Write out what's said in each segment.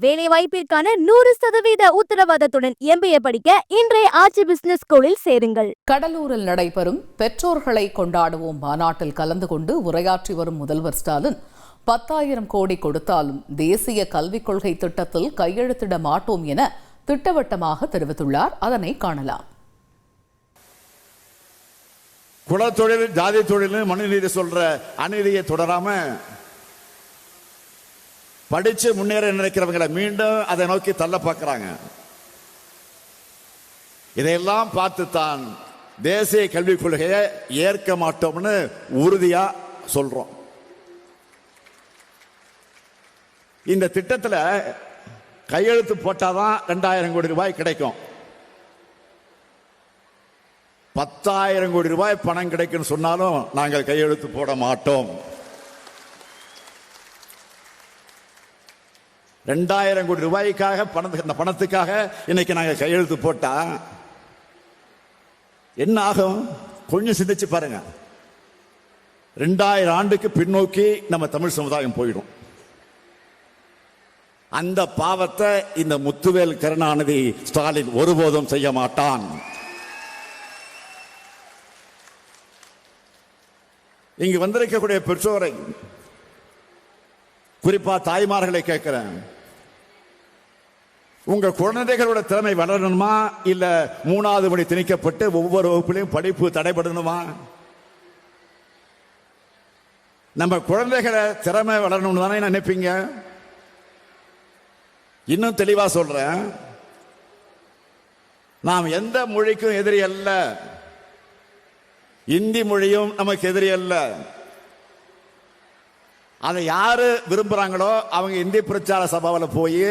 வேலைவாய்ப்பிற்கான 100% உத்தரவாதத்துடன் MBA படிக்க இன்றைய ஆட்சி பிசினஸ் ஸ்கூலில் சேருங்கள். கடலூரில் நடைபெறும் பெற்றோர்களை கொண்டாடுவோம் மாநாட்டில் கலந்து கொண்டு உரையாற்றி வரும் முதல்வர் ஸ்டாலின் 10,000 கோடி கொடுத்தாலும் தேசிய கல்விக் கொள்கை திட்டத்தில் கையெழுத்திட மாட்டோம் என திட்டவட்டமாக தெரிவித்துள்ளார். அதனை காணலாம். குலத்தொழில், ஜாதி தொழில், மனுநீதி சொல்ற அநீதியை தொடராம படிச்சு முன்னேற நினைக்கிறவங்களை மீண்டும் அதை நோக்கி தள்ள பார்க்கிறாங்க. இதையெல்லாம் பார்த்து தான் தேசிய கல்விக் கொள்கையை ஏற்க மாட்டோம்னு உறுதியா சொல்றோம். இந்த திட்டத்தில் கையெழுத்து போட்டாதான் 2,000 கோடி ரூபாய் கிடைக்கும். 10,000 கோடி ரூபாய் பணம் கிடைக்கும் சொன்னாலும் நாங்கள் கையெழுத்து போட மாட்டோம். 2,000 கோடி ரூபாய்க்காக பணத்துக்காக இன்னைக்கு நாங்கள் கையெழுத்து போட்டா என்ன ஆகும்? கொஞ்சம் சிந்திச்சு பாருங்க. 2000 ஆண்டுக்கு பின்னோக்கி நம்ம தமிழ் சமுதாயம் போயிடும். அந்த பாவத்தை இந்த முத்துவேல் கருணாநிதி ஸ்டாலின் ஒருபோதும் செய்ய மாட்டான். இங்கு வந்திருக்கக்கூடிய பெற்றோரை, குறிப்பா தாய்மார்களை கேட்கிறேன், உங்க குழந்தைகளோட திறமை வளரணுமா இல்ல 3வது மணி திணிக்கப்பட்டு ஒவ்வொரு வகுப்பிலையும் படிப்பு தடைபடணுமா? நம்ம குழந்தைகளை திறமை வளரணும்னு தானே நினைப்பீங்க. இன்னும் தெளிவா சொல்றேன், நாம் எந்த மொழிக்கும் எதிரி அல்ல. இந்தி மொழியும் நமக்கு எதிரி அல்ல. அதை யாரு விரும்புறாங்களோ அவங்க இந்தி பிரச்சார சபாவில் போய்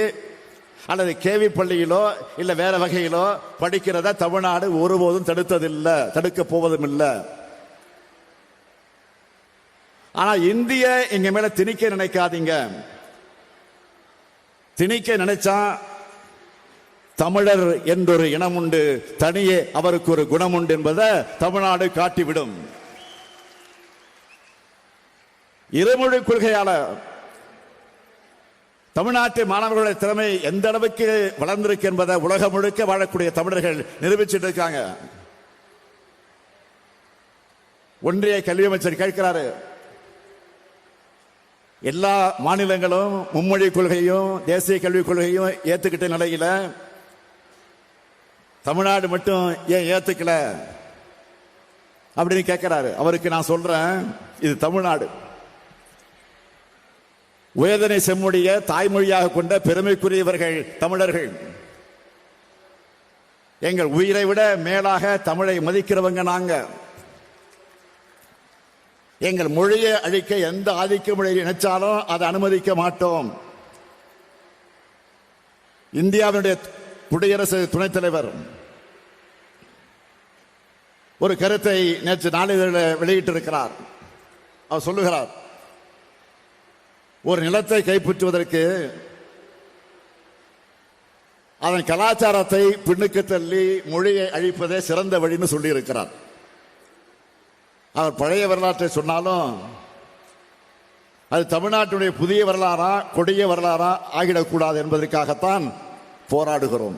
அல்லது கேவி பள்ளியிலோ இல்ல வேற வகையிலோ படிக்கிறத தமிழ்நாடு ஒருபோதும் தடுத்ததில்லை, தடுக்க போவதும் இல்லை. ஆனா இந்திய எங்க மேல திணிக்க நினைக்காதீங்க. திணிக்க நினைச்சா தமிழர் என்றொரு இனம் உண்டு, தனியே அவருக்கு ஒரு குணம் உண்டு என்பதை தமிழ்நாடு காட்டிவிடும். இருமொழி கொள்கையாளர் தமிழ்நாட்டு மாணவர்களுடைய திறமை எந்த அளவுக்கு வளர்ந்திருக்கு என்பதை உலகம் முழுக்க வாழக்கூடிய தமிழர்கள் நிரூபிச்சுட்டு இருக்காங்க. ஒன்றிய கல்வி அமைச்சர் கேட்கிறாரு, எல்லா மாநிலங்களும் மும்மொழி கொள்கையும் தேசிய கல்விக் கொள்கையும் ஏத்துக்கிட்ட நிலையில தமிழ்நாடு மட்டும் ஏன் ஏத்துக்கல அப்படின்னு கேட்கிறாரு. அவருக்கு நான் சொல்றேன், இது தமிழ்நாடு. உயர்தனை செம்மொழிய தாய்மொழியாக கொண்ட பெருமைக்குரியவர்கள் தமிழர்கள். எங்கள் உயிரை விட மேலாக தமிழை மதிக்கிறவங்க நாங்க. எங்கள் மொழியை அழிக்க எந்த ஆதிக்க மொழியை நினைச்சாலும் அதை அனுமதிக்க மாட்டோம். இந்தியாவினுடைய குடியரசு துணைத் தலைவர் ஒரு கருத்தை நேற்று நாளிதழில் வெளியிட்டிருக்கிறார். அவர் சொல்லுகிறார், ஒரு நிலத்தை கைப்பற்றுவதற்கு அதன் கலாச்சாரத்தை பின்னுக்கு தள்ளி மொழியை அழிப்பதே சிறந்த வழின்னு சொல்லி இருக்கிறார். அவர் பழைய வரலாற்றை சொன்னாலும் அது தமிழ்நாட்டுடைய புதிய வரலாறா கொடிய வரலாறா ஆகிடக்கூடாது என்பதற்காகத்தான் போராடுகிறோம்.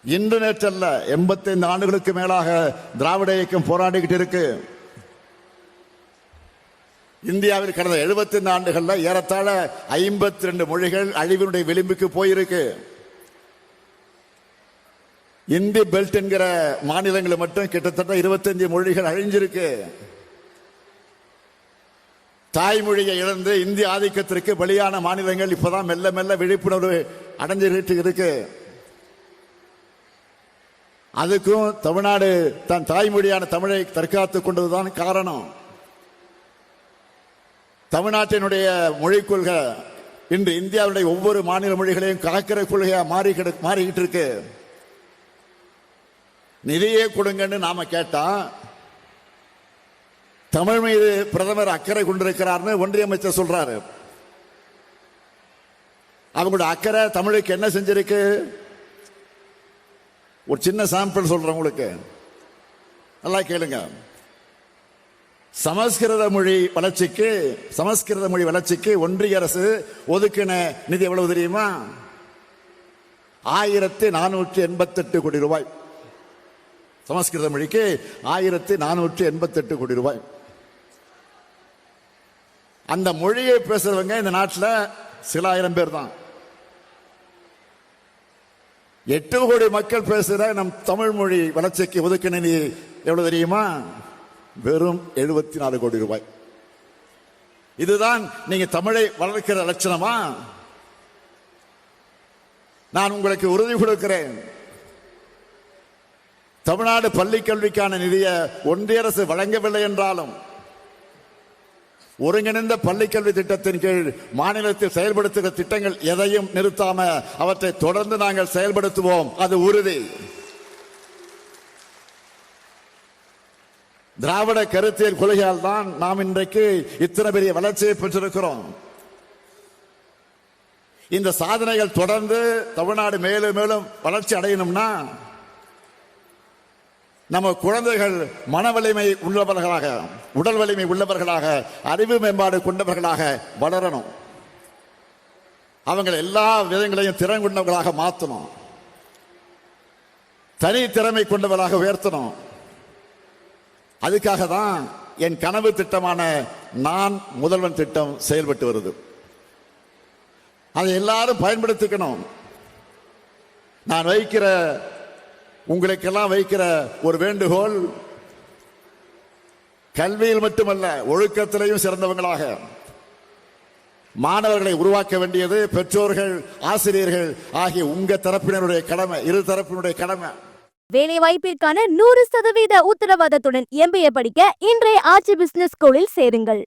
இன்று நேற்றல்ல, 85 ஆண்டுகளுக்கு மேலாக திராவிட இயக்கம் போராடிக்கிட்டு இருக்கு. இந்தியாவில் கடந்த 75 ஆண்டுகள்ல ஏறத்தாழ 52 மொழிகள் அழிவினுடைய விளிம்புக்கு போயிருக்கு. இந்தி பெல்ட் என்கிற மாநிலங்கள் மட்டும் கிட்டத்தட்ட 25 மொழிகள் அழிஞ்சிருக்கு. தாய்மொழியை இழந்து இந்திய ஆதிக்கத்திற்கு பலியான மாநிலங்கள் இப்பதான் மெல்ல மெல்ல விழிப்புணர்வு அடைஞ்சிட்டு இருக்கு. அதுக்கும் தமிழ்நாடு தன் தாய்மொழியான தமிழை தற்காத்துக் கொண்டதுதான் காரணம். தமிழ்நாட்டினுடைய மொழிக் கொள்கை இன்று இந்தியாவுடைய ஒவ்வொரு மாநில மொழிகளையும் காக்கிற கொள்கையா மாறிக்கிட்டு இருக்கு. நிதியே கொடுங்கன்னு நாம கேட்டா தமிழ் மீது பிரதமர் அக்கறை கொண்டிருக்கிறார்னு ஒன்றிய அமைச்சர் சொல்றாரு. அவங்களோட அக்கறை தமிழுக்கு என்ன செஞ்சிருக்கு? ஒரு சின்ன சாம்பிள் சொல்றேன் உங்களுக்கு, நல்லா கேளுங்க. சமஸ்கிருத மொழி வளர்ச்சிக்கு ஒன்றிய அரசு ஒதுக்கின நிதி எவ்வளவு தெரியுமா? 1488 கோடி ரூபாய். சமஸ்கிருத மொழிக்கு 1488 கோடி ரூபாய். அந்த மொழியை பேசுறவங்க இந்த நாட்டில் சில ஆயிரம் பேர் தான். 8 கோடி மக்கள் பேசுற நம் தமிழ் மொழி வளர்ச்சிக்கு ஒதுக்கின நிதி எவ்வளவு தெரியுமா? வெறும் 74 கோடி ரூபாய். இதுதான் நீங்க தமிழை வளர்க்கிற லட்சணமா? நான் உங்களுக்கு உறுதி கொடுக்கிறேன், தமிழ்நாடு பள்ளி கல்விக்கான நிதியை ஒன்றிய அரசு வழங்கவில்லை என்றாலும் ஒருங்கிணைந்த பள்ளி கல்வி திட்டத்தின் கீழ் மாநிலத்தில் செயல்படுத்துகிற திட்டங்கள் எதையும் நிறுத்தாம அவற்றை தொடர்ந்து நாங்கள் செயல்படுத்துவோம். அது உறுதி. திராவிட கருத்தியல் கொள்கையால் தான் நாம் இன்றைக்கு இத்தனை பெரிய வளர்ச்சியை பெற்றிருக்கிறோம். இந்த சாதனைகள் தொடர்ந்து தமிழ்நாடு மேலும் மேலும் வளர்ச்சி அடையணும்னா நம்ம குழந்தைகள் மன வலிமை உள்ளவர்களாக, உடல் வலிமை உள்ளவர்களாக, அறிவு மேம்பாடு கொண்டவர்களாக வளரணும். அவங்களை எல்லா விதங்களையும் திறன் கொண்டவர்களாக மாற்றணும். தனி திறமை கொண்டவர்களாக உயர்த்தணும். அதுக்காக தான் என் கனவு திட்டமான நான் முதல்வன் திட்டம் செயல்பட்டு வருது. அதை எல்லாரும் பயன்படுத்திக்கணும். நான் உங்களுக்கெல்லாம் வைக்கிற ஒரு வேண்டுகோள், கல்வியில் மட்டுமல்ல ஒழுக்கத்திலையும் சிறந்தவங்களாக மாணவர்களை உருவாக்க வேண்டியது பெற்றோர்கள், ஆசிரியர்கள் ஆகிய உங்க தரப்பினருடைய கடமை, இரு தரப்பினுடைய கடமை. வேலை வாய்ப்பிற்கான 100% உத்தரவாதத்துடன் MBA படிக்க இன்றைய ஆச்சி பிசினஸ் ஸ்கூலில் சேருங்கள்.